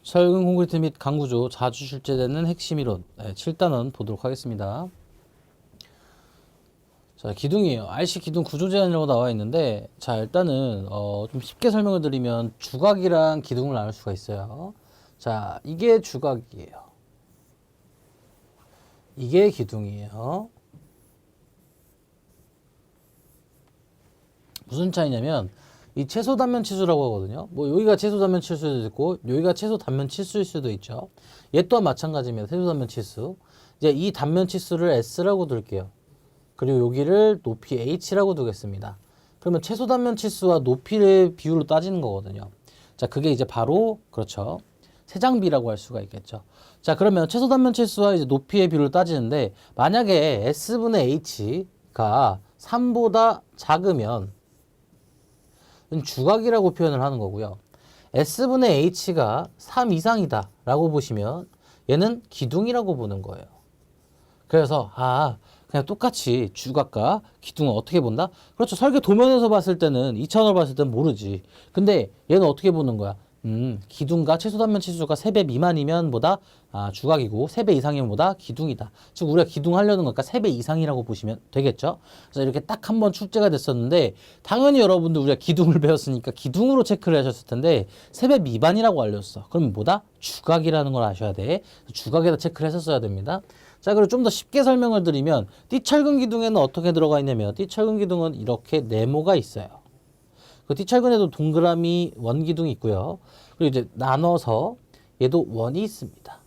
철근 콘크리트 및 강구조 자주 출제되는 핵심 이론 7단원 보도록 하겠습니다. 자, 기둥이에요. RC 기둥 구조 제한이라고 나와 있는데, 자, 일단은 좀 쉽게 설명을 드리면 주각이랑 기둥을 나눌 수가 있어요. 자, 이게 주각이에요. 이게 기둥이에요. 무슨 차이냐면 이 최소 단면 치수라고 하거든요. 뭐 여기가 최소 단면 치수일 수도 있고 여기가 최소 단면 치수일 수도 있죠. 얘 또한 마찬가지입니다. 최소 단면 치수. 이제 이 단면 치수를 S라고 둘게요. 그리고 여기를 높이 H라고 두겠습니다. 그러면 최소 단면 치수와 높이의 비율로 따지는 거거든요. 자, 그게 이제 바로 그렇죠. 세장비라고 할 수가 있겠죠. 자, 그러면 최소 단면 치수와 이제 높이의 비율을 따지는데 만약에 S분의 H가 3보다 작으면 주각이라고 표현을 하는 거고요. S분의 H가 3 이상이다 라고 보시면 얘는 기둥이라고 보는 거예요. 그래서 그냥 똑같이 주각과 기둥을 어떻게 본다? 그렇죠. 설계 도면에서 봤을 때는 2차원으로 봤을 때는 모르지. 근데 얘는 어떻게 보는 거야? 기둥과 최소 단면 치수가 3배 미만이면 뭐다? 주각이고 3배 이상이면 뭐다? 기둥이다. 즉 우리가 기둥 하려는 거니까 3배 이상이라고 보시면 되겠죠. 그래서 이렇게 딱 한 번 출제가 됐었는데 당연히 여러분들 우리가 기둥을 배웠으니까 기둥으로 체크를 하셨을 텐데 3배 미만이라고 알렸어. 그러면 뭐다? 주각이라는 걸 아셔야 돼. 주각에다 체크를 했었어야 됩니다. 자, 그리고 좀 더 쉽게 설명을 드리면 띠철근 기둥에는 어떻게 들어가 있냐면 띠철근 기둥은 이렇게 네모가 있어요. 그 띠철근에도 동그라미 원기둥이 있고요. 그리고 이제 나눠서 얘도 원이 있습니다.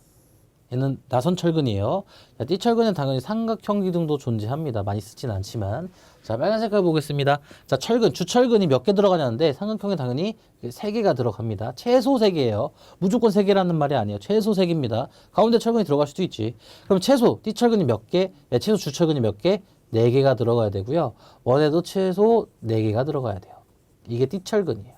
얘는 나선철근이에요. 자, 띠철근은 당연히 삼각형 기둥도 존재합니다. 많이 쓰진 않지만. 자, 빨간 색깔 보겠습니다. 자, 철근, 주철근이 몇 개 들어가냐는데 삼각형에 당연히 3개가 들어갑니다. 최소 3개예요. 무조건 3개라는 말이 아니에요. 최소 3개입니다. 가운데 철근이 들어갈 수도 있지. 그럼 최소 띠철근이 몇 개? 최소 주철근이 몇 개? 4개가 들어가야 되고요. 원에도 최소 4개가 들어가야 돼요. 이게 띠철근이에요.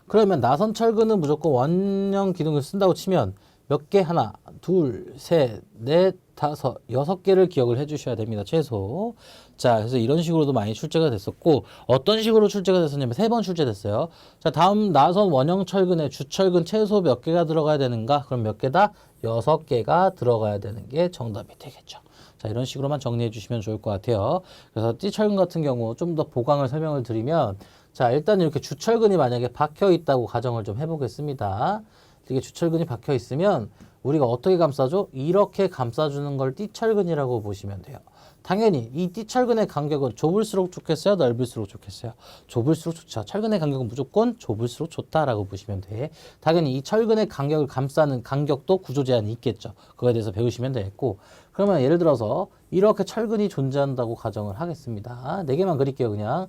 그러면 나선철근은 무조건 원형 기둥을 쓴다고 치면 몇 개? 하나, 둘, 셋, 넷, 다섯, 6개를 기억을 해주셔야 됩니다. 최소. 자, 그래서 이런 식으로도 많이 출제가 됐었고 어떤 식으로 출제가 됐었냐면 3번 출제됐어요. 자, 다음 나선 원형 철근에 주철근 최소 몇 개가 들어가야 되는가? 그럼 몇 개다? 6개가 들어가야 되는 게 정답이 되겠죠. 자, 이런 식으로만 정리해 주시면 좋을 것 같아요. 그래서 띠철근 같은 경우 좀 더 보강을 설명을 드리면 자, 일단 이렇게 주철근이 만약에 박혀 있다고 가정을 좀 해보겠습니다. 이게 주철근이 박혀 있으면 우리가 어떻게 감싸줘? 이렇게 감싸주는 걸 띠철근이라고 보시면 돼요. 당연히 이 띠철근의 간격은 좁을수록 좋겠어요? 넓을수록 좋겠어요? 좁을수록 좋죠. 철근의 간격은 무조건 좁을수록 좋다라고 보시면 돼. 당연히 이 철근의 간격을 감싸는 간격도 구조 제한이 있겠죠. 그거에 대해서 배우시면 되겠고 그러면 예를 들어서 이렇게 철근이 존재한다고 가정을 하겠습니다. 4개만 그릴게요. 그냥.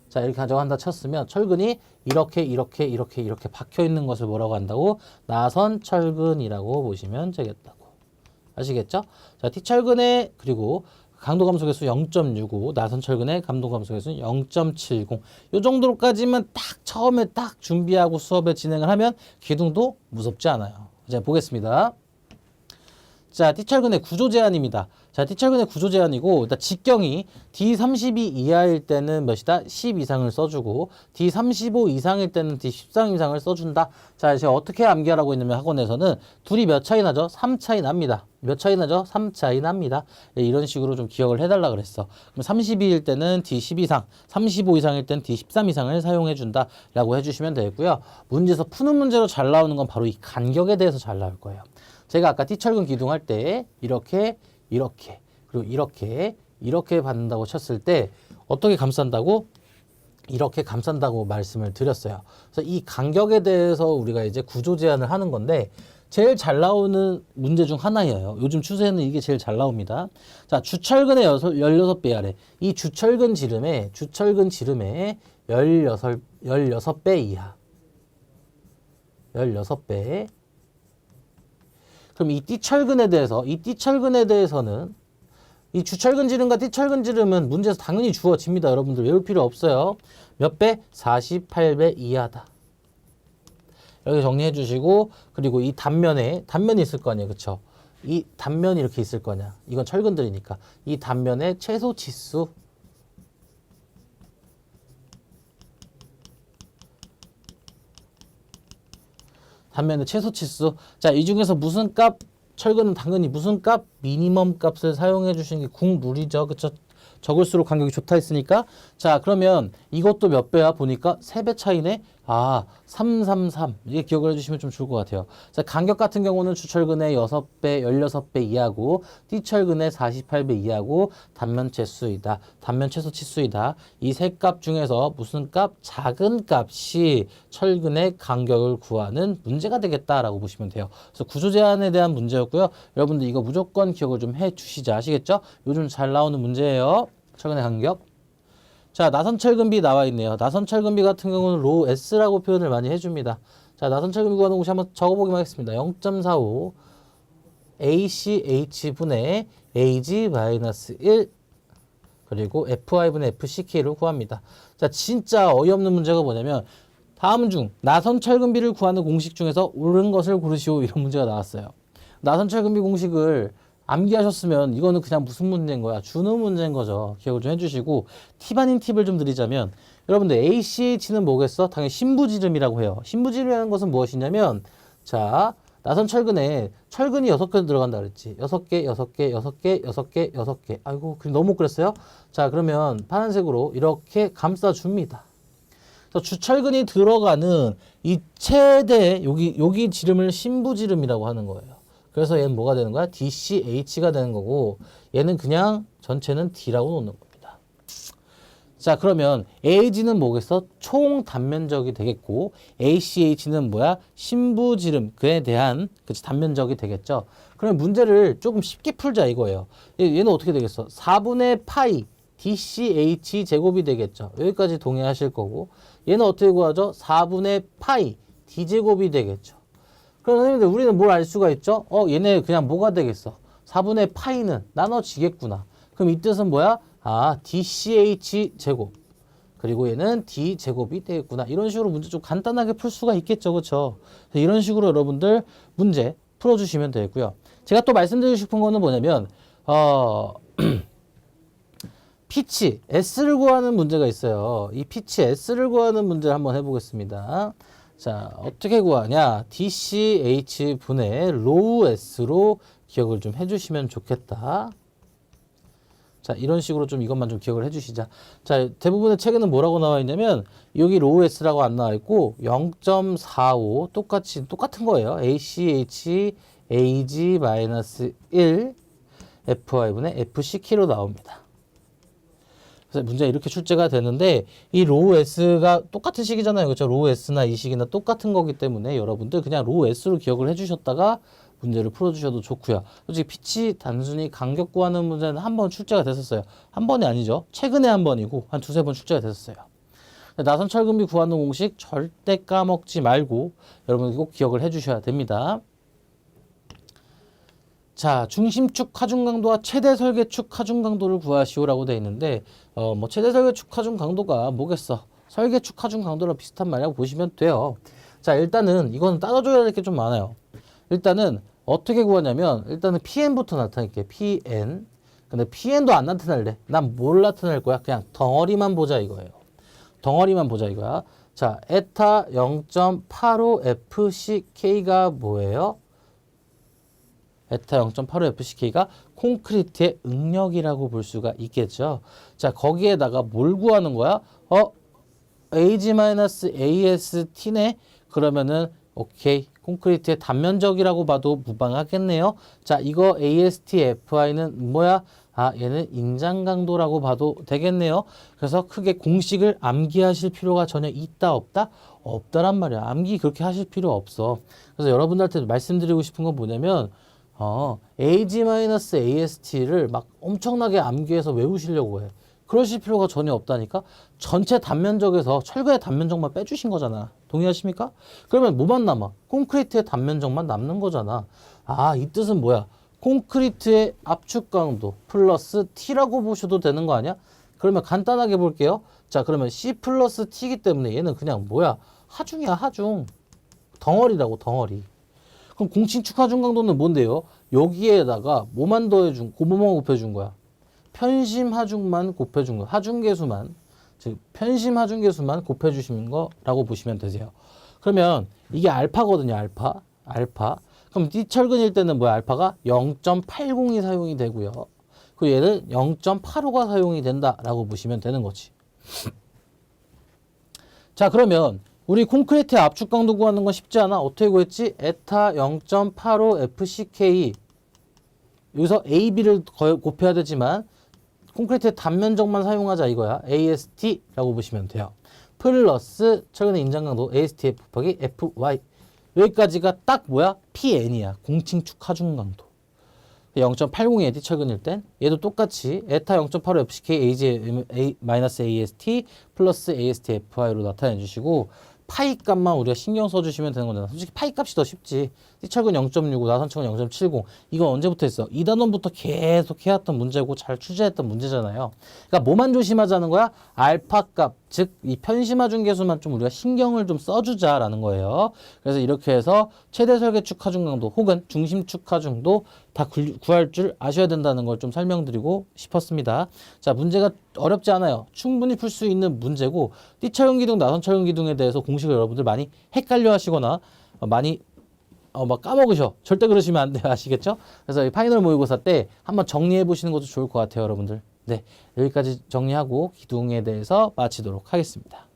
자, 이렇게 가정한다 쳤으면 철근이 이렇게 박혀 있는 것을 뭐라고 한다고? 나선철근이라고 보시면 되겠다고. 아시겠죠? 자, T철근의 그리고 강도 감소계수 0.65, 나선철근의 강도 감소계수는 0.70. 요 정도로까지만 딱 처음에 딱 준비하고 수업을 진행을 하면 기둥도 무섭지 않아요. 이제 보겠습니다. 자, 띠철근의 구조 제한입니다. 자, 띠철근의 구조 제한이고 일단 직경이 D32 이하일 때는 몇이다? 10 이상을 써주고 D35 이상일 때는 D13 이상을 써준다. 자, 제가 어떻게 암기하라고 있냐면 학원에서는 둘이 몇 차이 나죠? 3 차이 납니다. 몇 차이 나죠? 3 차이 납니다. 네, 이런 식으로 좀 기억을 해달라 그랬어. 그럼 32일 때는 D10 이상, 35 이상일 때는 D13 이상을 사용해준다 라고 해주시면 되고요. 문제에서 푸는 문제로 잘 나오는 건 바로 이 간격에 대해서 잘 나올 거예요. 제가 아까 띠철근 기둥 할 때 이렇게 그리고 이렇게 받는다고 쳤을 때 어떻게 감싼다고? 이렇게 감싼다고 말씀을 드렸어요. 그래서 이 간격에 대해서 우리가 이제 구조 제한을 하는 건데 제일 잘 나오는 문제 중 하나예요. 요즘 추세는 이게 제일 잘 나옵니다. 자, 주철근의 16배 아래. 이 주철근 지름의 16배 이하. 16배. 그럼 이 띠철근에 대해서는 이 주철근 지름과 띠철근 지름은 문제에서 당연히 주어집니다. 여러분들 외울 필요 없어요. 몇 배? 48배 이하다. 이렇게 정리해 주시고 그리고 이 단면이 있을 거 아니에요. 그쵸? 이 단면이 이렇게 있을 거냐. 이건 철근들이니까. 이 단면의 최소 치수. 단면의 최소 치수. 자, 이 중에서 무슨 값, 철근은 당연히 무슨 값, 미니멈 값을 사용해 주시는 게 국룰이죠. 그쵸? 적을수록 간격이 좋다 했으니까. 자, 그러면 이것도 몇 배야 보니까 3배 차이네. 아, 333. 이게 기억을 해주시면 좀 좋을 것 같아요. 자, 간격 같은 경우는 주철근의 6배, 16배 이하고, 띠철근의 48배 이하고, 단면 채수이다. 단면 최소 치수이다. 이 세 값 중에서 무슨 값? 작은 값이 철근의 간격을 구하는 문제가 되겠다라고 보시면 돼요. 그래서 구조 제한에 대한 문제였고요. 여러분들 이거 무조건 기억을 좀 해 주시자. 아시겠죠? 요즘 잘 나오는 문제예요. 철근의 간격. 자, 나선철근비 나와 있네요. 나선철근비 같은 경우는 로 S라고 표현을 많이 해줍니다. 자, 나선철근비 구하는 곳이 한번 적어보기만 하겠습니다. 0.45 ACH 분의 AG-1 그리고 FI분의 FCK를 구합니다. 자, 진짜 어이없는 문제가 뭐냐면 다음 중 나선철근비를 구하는 공식 중에서 옳은 것을 고르시오 이런 문제가 나왔어요. 나선철근비 공식을 암기하셨으면 이거는 그냥 무슨 문제인 거야? 주는 문제인 거죠. 기억을 좀 해주시고 팁 아닌 팁을 좀 드리자면 여러분들 ACH는 뭐겠어? 당연히 신부지름이라고 해요. 신부지름이라는 것은 무엇이냐면 자 나선철근에 철근이 6개 들어간다 그랬지. 6개, 6개, 6개, 6개, 6개. 아이고 너무 그랬어요? 자 그러면 파란색으로 이렇게 감싸줍니다. 그래서 주철근이 들어가는 이 최대 여기 지름을 신부지름이라고 하는 거예요. 그래서 얘는 뭐가 되는 거야? DCH가 되는 거고 얘는 그냥 전체는 D라고 놓는 겁니다. 자 그러면 AG는 뭐겠어? 총 단면적이 되겠고 ACH는 뭐야? 신부지름 그에 대한 그치, 단면적이 되겠죠. 그러면 문제를 조금 쉽게 풀자 이거예요. 얘는 어떻게 되겠어? 4분의 파이 DCH 제곱이 되겠죠. 여기까지 동의하실 거고 얘는 어떻게 구하죠? 4분의 파이 D제곱이 되겠죠. 그럼 선생님들 우리는 뭘 알 수가 있죠? 얘네 그냥 뭐가 되겠어? 4분의 파이는 나눠지겠구나. 그럼 이 뜻은 뭐야? 아, DCH 제곱. 그리고 얘는 D 제곱이 되겠구나. 이런 식으로 문제 좀 간단하게 풀 수가 있겠죠. 그렇죠? 이런 식으로 여러분들 문제 풀어주시면 되겠고요. 제가 또 말씀드리고 싶은 거는 뭐냐면 피치 S를 구하는 문제가 있어요. 이 피치 S를 구하는 문제를 한번 해보겠습니다. 자, 어떻게 구하냐? DCH분의 로우 S로 기억을 좀 해주시면 좋겠다. 자, 이런 식으로 좀 이것만 좀 기억을 해주시자. 자, 대부분의 책에는 뭐라고 나와 있냐면 여기 로우 S라고 안 나와 있고 0.45 똑같은 거예요. ACH AG-1 FI분의 FCK로 나옵니다. 그래서 문제가 이렇게 출제가 되는데 이 로우 S가 똑같은 식이잖아요. 그렇죠? 로우 S나 이 식이나 똑같은 거기 때문에 여러분들 그냥 로우 S로 기억을 해주셨다가 문제를 풀어주셔도 좋고요. 솔직히 피치 단순히 간격 구하는 문제는 한 번 출제가 됐었어요. 한 번이 아니죠. 최근에 한 번이고 한 두세 번 출제가 됐었어요. 나선철근비 구하는 공식 절대 까먹지 말고 여러분 꼭 기억을 해주셔야 됩니다. 자, 중심축 하중 강도와 최대 설계축 하중 강도를 구하시오라고 되어 있는데 뭐 최대 설계축 하중 강도가 뭐겠어? 설계축 하중 강도랑 비슷한 말이라고 보시면 돼요. 자, 일단은 이거는 따져줘야 될 게 좀 많아요. 일단은 어떻게 구하냐면 일단은 PN부터 나타낼게. PN. 근데 PN도 안 나타낼래. 난 뭘 나타낼 거야? 그냥 덩어리만 보자 이거예요. 덩어리만 보자 이거야. 자, 에타 0.85 FCK가 뭐예요? 에타 0.85 FCK가 콘크리트의 응력이라고 볼 수가 있겠죠. 자, 거기에다가 뭘 구하는 거야? AG-AST네? 그러면은 오케이. 콘크리트의 단면적이라고 봐도 무방하겠네요. 자, 이거 AST FI는 뭐야? 아, 얘는 인장 강도라고 봐도 되겠네요. 그래서 크게 공식을 암기하실 필요가 전혀 있다 없다? 없다란 말이야. 암기 그렇게 하실 필요 없어. 그래서 여러분들한테 말씀드리고 싶은 건 뭐냐면 AG-AST를 막 엄청나게 암기해서 외우시려고 해. 그러실 필요가 전혀 없다니까. 전체 단면적에서 철근의 단면적만 빼주신 거잖아. 동의하십니까? 그러면 뭐만 남아? 콘크리트의 단면적만 남는 거잖아. 아, 이 뜻은 뭐야? 콘크리트의 압축 강도 플러스 T라고 보셔도 되는 거 아니야? 그러면 간단하게 볼게요. 자, 그러면 C 플러스 T이기 때문에 얘는 그냥 뭐야? 하중이야, 하중. 덩어리라고, 덩어리. 그럼 공칭축 하중 강도는 뭔데요? 여기에다가 뭐만 더해준, 뭐만 곱해준 거야? 편심 하중만 곱해준 거. 하중계수만, 즉 편심 하중계수만 곱해주시는 거라고 보시면 되세요. 그러면 이게 알파거든요. 알파. 그럼 띠철근일 때는 뭐야? 알파가 0.80이 사용이 되고요. 그리고 얘는 0.85가 사용이 된다라고 보시면 되는 거지. 자, 그러면 우리 콘크리트의 압축 강도 구하는 건 쉽지 않아. 어떻게 구했지? 에타 0.85 FCK. 여기서 AB를 곱해야 되지만 콘크리트의 단면적만 사용하자 이거야. AST라고 보시면 돼요. 플러스 철근의 인장 강도 ASTF 곱하기 FY. 여기까지가 딱 뭐야? PN이야. 공칭축 하중 강도. 0.80이 에디 철근일 땐 얘도 똑같이 에타 0.85 FCK AST 플러스 AST FI로 나타내 주시고 파이 값만 우리가 신경 써주시면 되는 거잖아. 솔직히 파이 값이 더 쉽지. 띠철근 0.65, 나선철근 0.70. 이건 언제부터 했어? 2단원부터 계속 해왔던 문제고 잘 출제했던 문제잖아요. 그러니까 뭐만 조심하자는 거야? 알파 값, 즉 이 편심하중 계수만 좀 우리가 신경을 좀 써주자라는 거예요. 그래서 이렇게 해서 최대 설계축 하중 강도 혹은 중심축 하중도 다 구할 줄 아셔야 된다는 걸 좀 설명드리고 싶었습니다. 자, 문제가 어렵지 않아요. 충분히 풀 수 있는 문제고 띠철근 기둥, 나선철근 기둥에 대해서 공식을 여러분들 많이 헷갈려 하시거나 많이 막 까먹으셔. 절대 그러시면 안 돼요. 아시겠죠? 그래서 이 파이널 모의고사 때 한번 정리해 보시는 것도 좋을 것 같아요, 여러분들. 네, 여기까지 정리하고 기둥에 대해서 마치도록 하겠습니다.